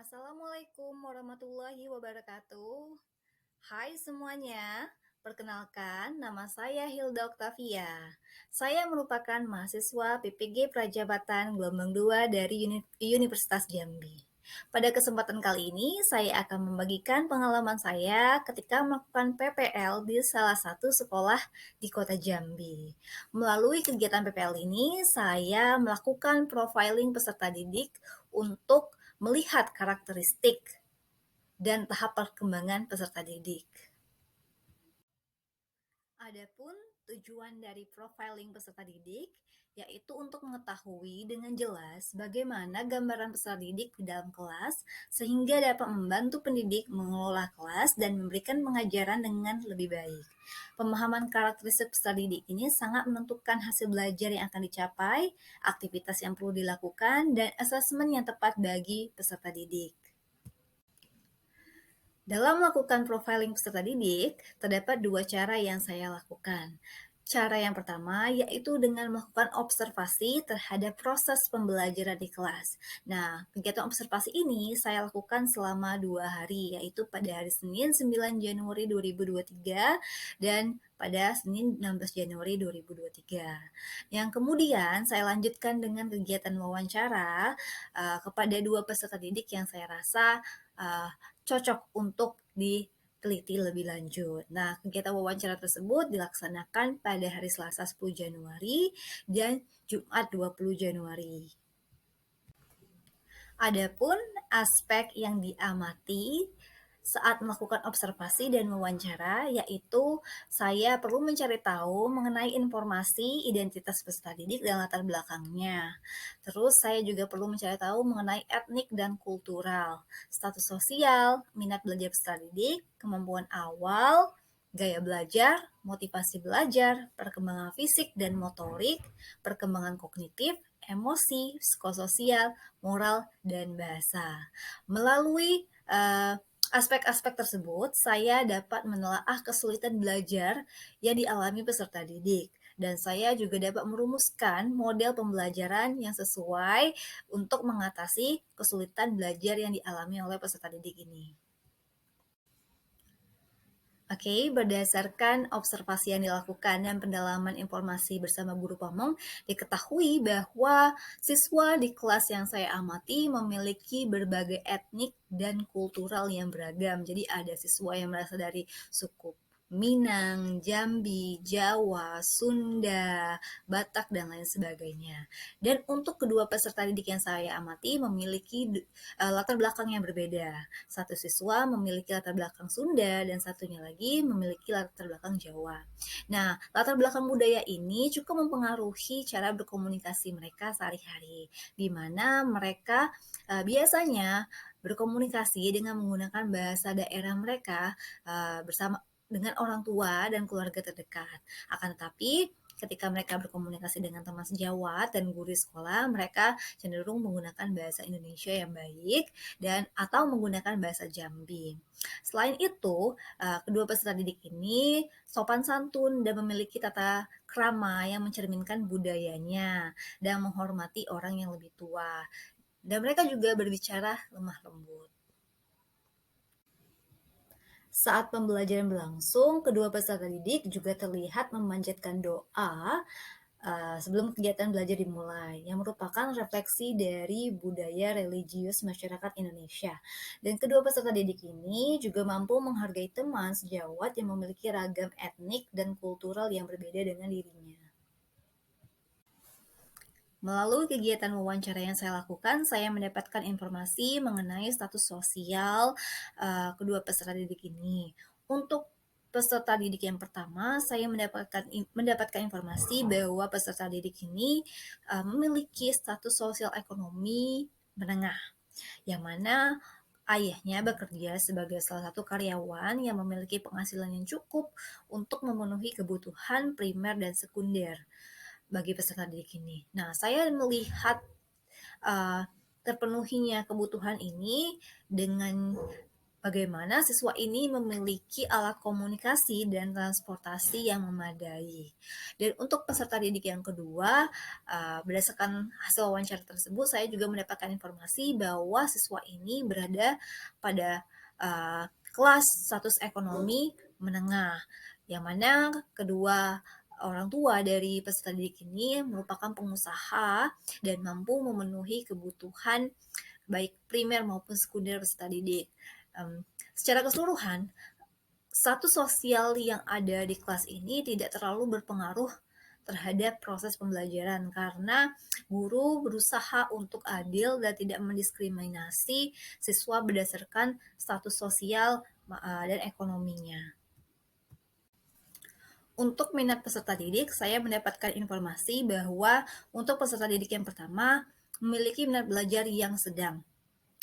Assalamualaikum warahmatullahi wabarakatuh. Hai semuanya, perkenalkan nama saya Hilda Octavia. Saya merupakan mahasiswa PPG Prajabatan Gelombang 2 dari Universitas Jambi. Pada kesempatan kali ini, saya akan membagikan pengalaman saya ketika melakukan PPL di salah satu sekolah di kota Jambi. Melalui kegiatan PPL ini, saya melakukan profiling peserta didik untuk melihat karakteristik dan tahap perkembangan peserta didik. Adapun tujuan dari profiling peserta didik yaitu untuk mengetahui dengan jelas bagaimana gambaran peserta didik di dalam kelas sehingga dapat membantu pendidik mengelola kelas dan memberikan pengajaran dengan lebih baik. Pemahaman karakteristik peserta didik ini sangat menentukan hasil belajar yang akan dicapai, aktivitas yang perlu dilakukan, dan asesmen yang tepat bagi peserta didik. Dalam melakukan profiling peserta didik, terdapat dua cara yang saya lakukan. Cara yang pertama yaitu dengan melakukan observasi terhadap proses pembelajaran di kelas. Nah, kegiatan observasi ini saya lakukan selama 2 hari, yaitu pada hari Senin 9 Januari 2023 dan pada Senin 16 Januari 2023. Yang kemudian saya lanjutkan dengan kegiatan wawancara kepada dua peserta didik yang saya rasa cocok untuk diteliti lebih lanjut. Nah, kegiatan wawancara tersebut dilaksanakan pada hari Selasa 10 Januari dan Jumat 20 Januari. Adapun aspek yang diamati saat melakukan observasi dan wawancara, yaitu saya perlu mencari tahu mengenai informasi identitas peserta didik dan latar belakangnya. Terus saya juga perlu mencari tahu mengenai etnik dan kultural, status sosial, minat belajar peserta didik, kemampuan awal, gaya belajar, motivasi belajar, perkembangan fisik dan motorik, perkembangan kognitif, emosi, psikososial, moral, dan bahasa. Melalui aspek-aspek tersebut, saya dapat menelaah kesulitan belajar yang dialami peserta didik. Dan saya juga dapat merumuskan model pembelajaran yang sesuai untuk mengatasi kesulitan belajar yang dialami oleh peserta didik ini. Oke, berdasarkan observasi yang dilakukan dan pendalaman informasi bersama guru pamong, diketahui bahwa siswa di kelas yang saya amati memiliki berbagai etnik dan kultural yang beragam. Jadi ada siswa yang berasal dari suku Minang, Jambi, Jawa, Sunda, Batak, dan lain sebagainya. Dan untuk kedua peserta didik yang saya amati memiliki latar belakang yang berbeda. Satu siswa memiliki latar belakang Sunda dan satunya lagi memiliki latar belakang Jawa. Nah, latar belakang budaya ini cukup mempengaruhi cara berkomunikasi mereka sehari-hari, di mana mereka biasanya berkomunikasi dengan menggunakan bahasa daerah mereka bersama dengan orang tua dan keluarga terdekat. Akan tetapi ketika mereka berkomunikasi dengan teman sejawat dan guru di sekolah, mereka cenderung menggunakan bahasa Indonesia yang baik dan atau menggunakan bahasa Jambi. Selain itu, kedua peserta didik ini sopan santun dan memiliki tata krama yang mencerminkan budayanya dan menghormati orang yang lebih tua. Dan mereka juga berbicara lemah lembut. Saat pembelajaran berlangsung, kedua peserta didik juga terlihat memanjatkan doa sebelum kegiatan belajar dimulai, yang merupakan refleksi dari budaya religius masyarakat Indonesia. Dan kedua peserta didik ini juga mampu menghargai teman sejawat yang memiliki ragam etnik dan kultural yang berbeda dengan dirinya. Melalui kegiatan wawancara yang saya lakukan, saya mendapatkan informasi mengenai status sosial kedua peserta didik ini. Untuk peserta didik yang pertama, saya mendapatkan informasi bahwa peserta didik ini memiliki status sosial ekonomi menengah, yang mana ayahnya bekerja sebagai salah satu karyawan yang memiliki penghasilan yang cukup untuk memenuhi kebutuhan primer dan sekunder bagi peserta didik ini. Nah, saya melihat terpenuhinya kebutuhan ini dengan bagaimana siswa ini memiliki alat komunikasi dan transportasi yang memadai. Dan untuk peserta didik yang kedua, berdasarkan hasil wawancara tersebut, saya juga mendapatkan informasi bahwa siswa ini berada pada kelas status ekonomi menengah, yang mana kedua orang tua dari peserta didik ini merupakan pengusaha dan mampu memenuhi kebutuhan baik primer maupun sekunder peserta didik. Secara keseluruhan, status sosial yang ada di kelas ini tidak terlalu berpengaruh terhadap proses pembelajaran karena guru berusaha untuk adil dan tidak mendiskriminasi siswa berdasarkan status sosial dan ekonominya. Untuk minat peserta didik, saya mendapatkan informasi bahwa untuk peserta didik yang pertama memiliki minat belajar yang sedang,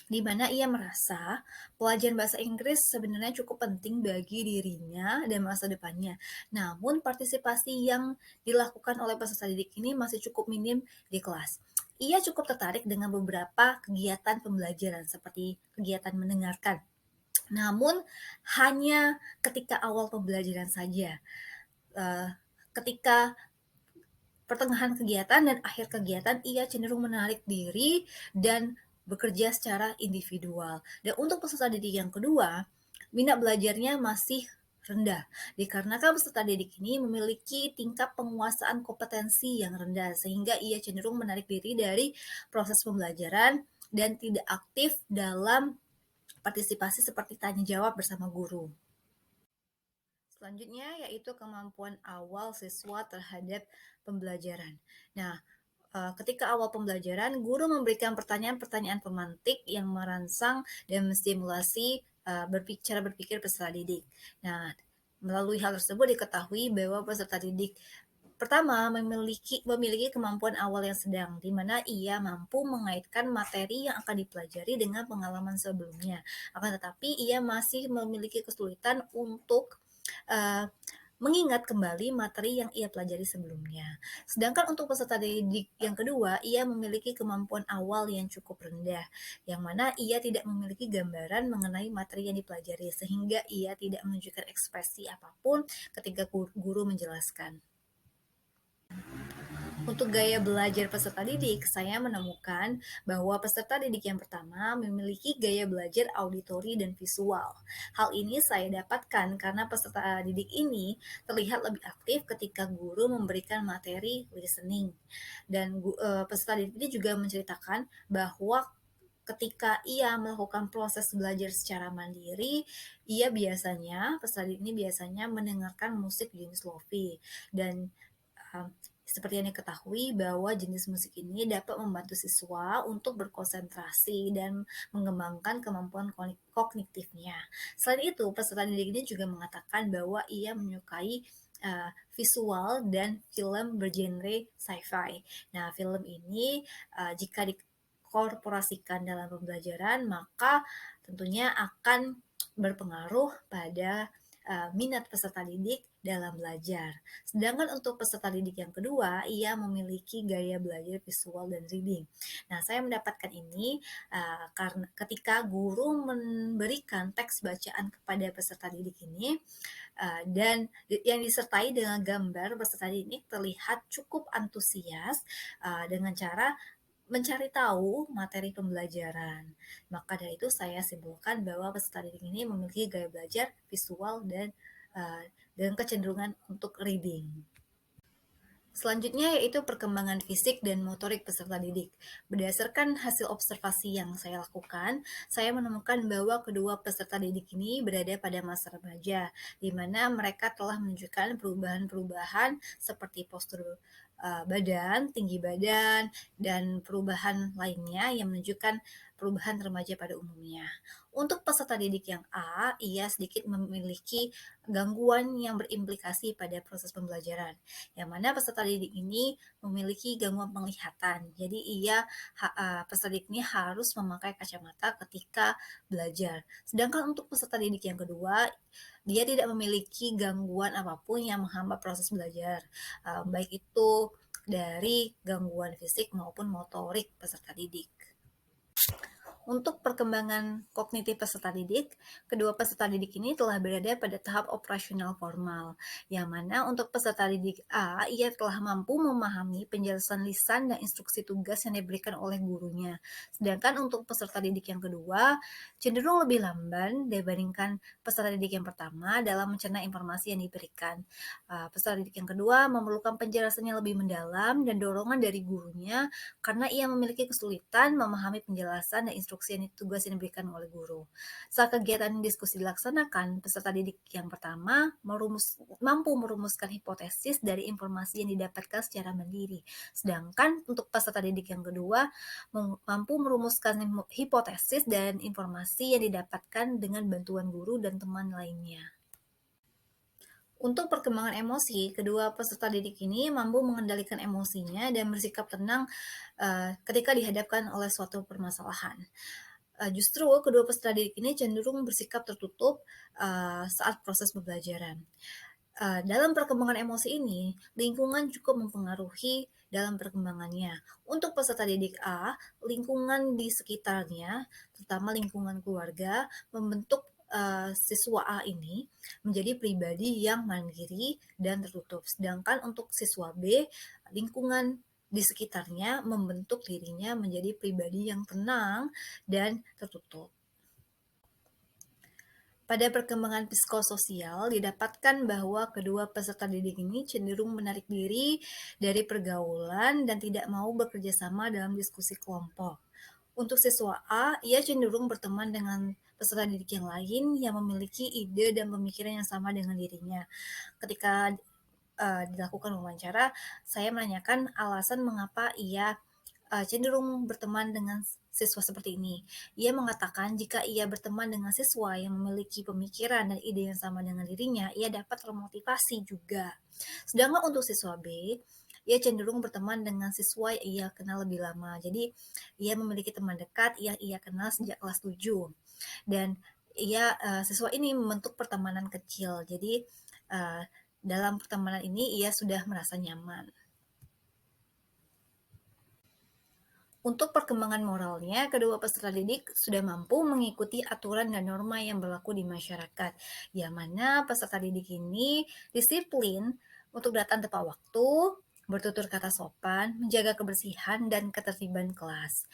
di mana ia merasa pelajaran bahasa Inggris sebenarnya cukup penting bagi dirinya dan masa depannya. Namun partisipasi yang dilakukan oleh peserta didik ini masih cukup minim di kelas. Ia cukup tertarik dengan beberapa kegiatan pembelajaran seperti kegiatan mendengarkan. Namun hanya ketika awal pembelajaran saja. Ketika pertengahan kegiatan dan akhir kegiatan ia cenderung menarik diri dan bekerja secara individual. Dan untuk peserta didik yang kedua, minat belajarnya masih rendah dikarenakan peserta didik ini memiliki tingkat penguasaan kompetensi yang rendah sehingga ia cenderung menarik diri dari proses pembelajaran dan tidak aktif dalam partisipasi seperti tanya jawab bersama guru. Selanjutnya yaitu kemampuan awal siswa terhadap pembelajaran. Nah, ketika awal pembelajaran, guru memberikan pertanyaan-pertanyaan pemantik yang merangsang dan menstimulasi cara berpikir peserta didik. Nah, melalui hal tersebut diketahui bahwa peserta didik pertama memiliki kemampuan awal yang sedang, di mana ia mampu mengaitkan materi yang akan dipelajari dengan pengalaman sebelumnya. Akan tetapi ia masih memiliki kesulitan untuk uh, mengingat kembali materi yang ia pelajari sebelumnya. Sedangkan untuk peserta didik yang kedua, ia memiliki kemampuan awal yang cukup rendah, yang mana ia tidak memiliki gambaran mengenai materi yang dipelajari, sehingga ia tidak menunjukkan ekspresi apapun ketika guru menjelaskan. Untuk gaya belajar peserta didik, saya menemukan bahwa peserta didik yang pertama memiliki gaya belajar auditori dan visual. Hal ini saya dapatkan karena peserta didik ini terlihat lebih aktif ketika guru memberikan materi listening. Dan peserta didik ini juga menceritakan bahwa ketika ia melakukan proses belajar secara mandiri, peserta didik ini biasanya mendengarkan musik jenis lofi dan seperti yang diketahui bahwa jenis musik ini dapat membantu siswa untuk berkonsentrasi dan mengembangkan kemampuan kognitifnya. Selain itu, peserta didik ini juga mengatakan bahwa ia menyukai visual dan film bergenre sci-fi. Nah, film ini jika dikorporasikan dalam pembelajaran, maka tentunya akan berpengaruh pada minat peserta didik dalam belajar. Sedangkan untuk peserta didik yang kedua, ia memiliki gaya belajar visual dan reading. Nah, saya mendapatkan ini karena ketika guru memberikan teks bacaan kepada peserta didik ini dan yang disertai dengan gambar, peserta didik terlihat cukup antusias dengan cara mencari tahu materi pembelajaran. Maka dari itu saya simpulkan bahwa peserta didik ini memiliki gaya belajar visual dan dengan kecenderungan untuk reading. Selanjutnya yaitu perkembangan fisik dan motorik peserta didik. Berdasarkan hasil observasi yang saya lakukan, saya menemukan bahwa kedua peserta didik ini berada pada masa remaja, di mana mereka telah menunjukkan perubahan-perubahan seperti postur badan, tinggi badan, dan perubahan lainnya yang menunjukkan perubahan remaja pada umumnya. Untuk peserta didik yang A, ia sedikit memiliki gangguan yang berimplikasi pada proses pembelajaran, yang mana peserta didik ini memiliki gangguan penglihatan. Jadi peserta didik ini harus memakai kacamata ketika belajar. Sedangkan untuk peserta didik yang kedua, dia tidak memiliki gangguan apapun yang menghambat proses belajar, baik itu dari gangguan fisik maupun motorik peserta didik. Untuk perkembangan kognitif peserta didik, kedua peserta didik ini telah berada pada tahap operasional formal, yang mana untuk peserta didik A, ia telah mampu memahami penjelasan lisan dan instruksi tugas yang diberikan oleh gurunya. Sedangkan untuk peserta didik yang kedua, cenderung lebih lamban dibandingkan peserta didik yang pertama dalam mencerna informasi yang diberikan. Peserta didik yang kedua memerlukan penjelasan yang lebih mendalam dan dorongan dari gurunya karena ia memiliki kesulitan memahami penjelasan dan instruksi yang tugas yang diberikan oleh guru. Saat kegiatan diskusi dilaksanakan, peserta didik yang pertama mampu merumuskan hipotesis dari informasi yang didapatkan secara mandiri. Sedangkan untuk peserta didik yang kedua mampu merumuskan hipotesis dan informasi yang didapatkan dengan bantuan guru dan teman lainnya. Untuk perkembangan emosi, kedua peserta didik ini mampu mengendalikan emosinya dan bersikap tenang ketika dihadapkan oleh suatu permasalahan. Justru kedua peserta didik ini cenderung bersikap tertutup saat proses pembelajaran. Dalam perkembangan emosi ini, lingkungan cukup mempengaruhi dalam perkembangannya. Untuk peserta didik A, lingkungan di sekitarnya, terutama lingkungan keluarga, membentuk siswa A ini menjadi pribadi yang mandiri dan tertutup. Sedangkan untuk siswa B, lingkungan di sekitarnya membentuk dirinya menjadi pribadi yang tenang dan tertutup. Pada perkembangan psikososial, didapatkan bahwa kedua peserta didik ini cenderung menarik diri dari pergaulan dan tidak mau bekerja sama dalam diskusi kelompok. Untuk siswa A, ia cenderung berteman dengan peserta didik yang lain yang memiliki ide dan pemikiran yang sama dengan dirinya. Ketika dilakukan wawancara, saya menanyakan alasan mengapa ia cenderung berteman dengan siswa seperti ini. Ia mengatakan jika ia berteman dengan siswa yang memiliki pemikiran dan ide yang sama dengan dirinya, ia dapat termotivasi juga. Sedangkan untuk siswa B, ia cenderung berteman dengan siswa yang ia kenal lebih lama. Jadi, ia memiliki teman dekat yang ia kenal sejak kelas 7. Dan siswa ini membentuk pertemanan kecil. Jadi, uh, dalam pertemanan ini ia sudah merasa nyaman. Untuk perkembangan moralnya, kedua peserta didik sudah mampu mengikuti aturan dan norma yang berlaku di masyarakat, yang mana peserta didik ini disiplin untuk datang tepat waktu, bertutur kata sopan, menjaga kebersihan dan ketertiban kelas.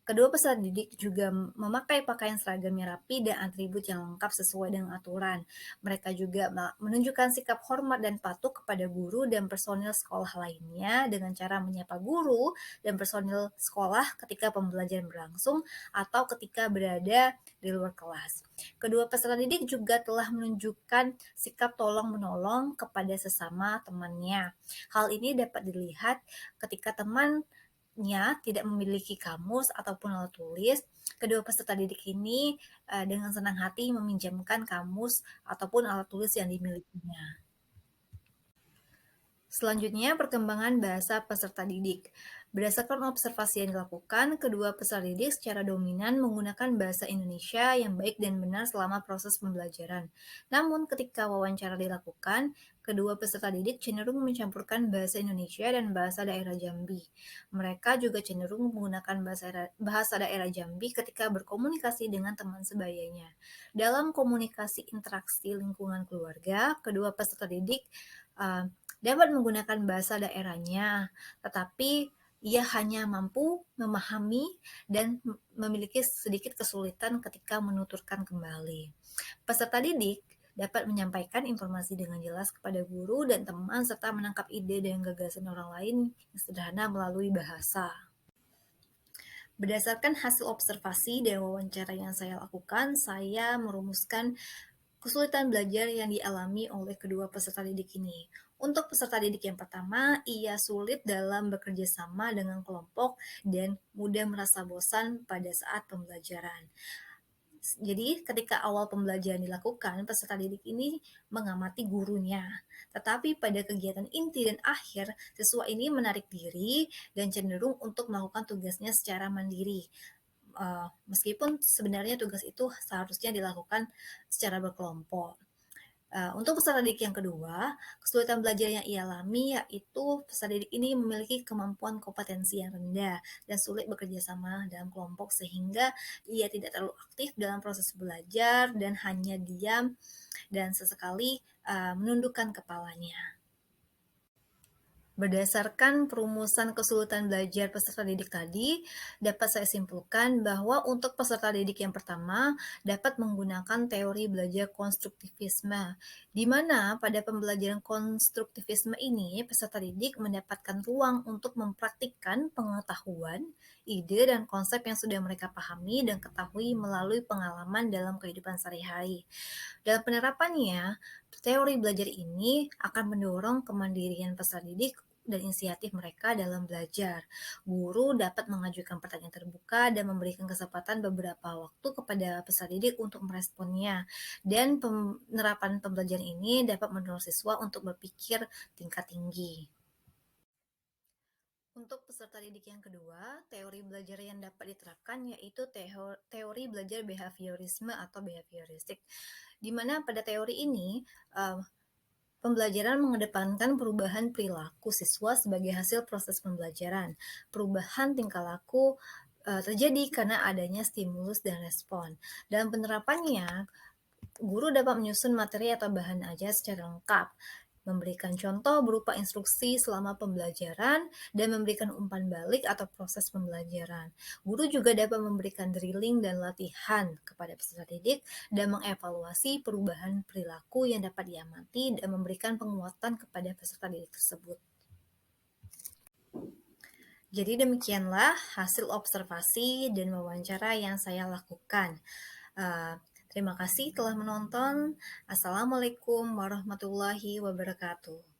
Kedua peserta didik juga memakai pakaian seragam yang rapi dan atribut yang lengkap sesuai dengan aturan. Mereka juga menunjukkan sikap hormat dan patuh kepada guru dan personil sekolah lainnya dengan cara menyapa guru dan personil sekolah ketika pembelajaran berlangsung atau ketika berada di luar kelas. Kedua peserta didik juga telah menunjukkan sikap tolong-menolong kepada sesama temannya. Hal ini dapat dilihat ketika teman tidak memiliki kamus ataupun alat tulis, kedua peserta didik ini dengan senang hati meminjamkan kamus ataupun alat tulis yang dimilikinya. Selanjutnya, perkembangan bahasa peserta didik. Berdasarkan observasi yang dilakukan, kedua peserta didik secara dominan menggunakan bahasa Indonesia yang baik dan benar selama proses pembelajaran. Namun, ketika wawancara dilakukan, kedua peserta didik cenderung mencampurkan bahasa Indonesia dan bahasa daerah Jambi. Mereka juga cenderung menggunakan bahasa daerah Jambi ketika berkomunikasi dengan teman sebayanya. Dalam komunikasi interaksi lingkungan keluarga, kedua peserta didik uh, dapat menggunakan bahasa daerahnya, tetapi ia hanya mampu memahami dan memiliki sedikit kesulitan ketika menuturkan kembali. Peserta didik dapat menyampaikan informasi dengan jelas kepada guru dan teman serta menangkap ide dan gagasan orang lain yang sederhana melalui bahasa. Berdasarkan hasil observasi dan wawancara yang saya lakukan, saya merumuskan kesulitan belajar yang dialami oleh kedua peserta didik ini. Untuk peserta didik yang pertama, ia sulit dalam bekerja sama dengan kelompok dan mudah merasa bosan pada saat pembelajaran. Jadi, ketika awal pembelajaran dilakukan, peserta didik ini mengamati gurunya. Tetapi pada kegiatan inti dan akhir, siswa ini menarik diri dan cenderung untuk melakukan tugasnya secara mandiri. Meskipun sebenarnya tugas itu seharusnya dilakukan secara berkelompok. Untuk peserta didik yang kedua, kesulitan belajar yang ia alami yaitu peserta didik ini memiliki kemampuan kompetensi yang rendah dan sulit bekerja sama dalam kelompok sehingga ia tidak terlalu aktif dalam proses belajar dan hanya diam dan sesekali menundukkan kepalanya. Berdasarkan perumusan kesulitan belajar peserta didik tadi, dapat saya simpulkan bahwa untuk peserta didik yang pertama dapat menggunakan teori belajar konstruktivisme, di mana pada pembelajaran konstruktivisme ini peserta didik mendapatkan ruang untuk mempraktikkan pengetahuan, ide, dan konsep yang sudah mereka pahami dan ketahui melalui pengalaman dalam kehidupan sehari-hari. Dalam penerapannya, teori belajar ini akan mendorong kemandirian peserta didik dan inisiatif mereka dalam belajar. Guru dapat mengajukan pertanyaan terbuka dan memberikan kesempatan beberapa waktu kepada peserta didik untuk meresponnya. Dan penerapan pembelajaran ini dapat mendorong siswa untuk berpikir tingkat tinggi. Untuk peserta didik yang kedua, teori belajar yang dapat diterapkan yaitu teori belajar behaviorisme atau behavioristik, di mana pada teori ini pembelajaran mengedepankan perubahan perilaku siswa sebagai hasil proses pembelajaran. Perubahan tingkah laku terjadi karena adanya stimulus dan respon. Dalam penerapannya, guru dapat menyusun materi atau bahan ajar secara lengkap, memberikan contoh berupa instruksi selama pembelajaran, dan memberikan umpan balik atau proses pembelajaran. Guru juga dapat memberikan drilling dan latihan kepada peserta didik dan mengevaluasi perubahan perilaku yang dapat diamati dan memberikan penguatan kepada peserta didik tersebut. Jadi demikianlah hasil observasi dan wawancara yang saya lakukan. Terima kasih telah menonton. Assalamualaikum warahmatullahi wabarakatuh.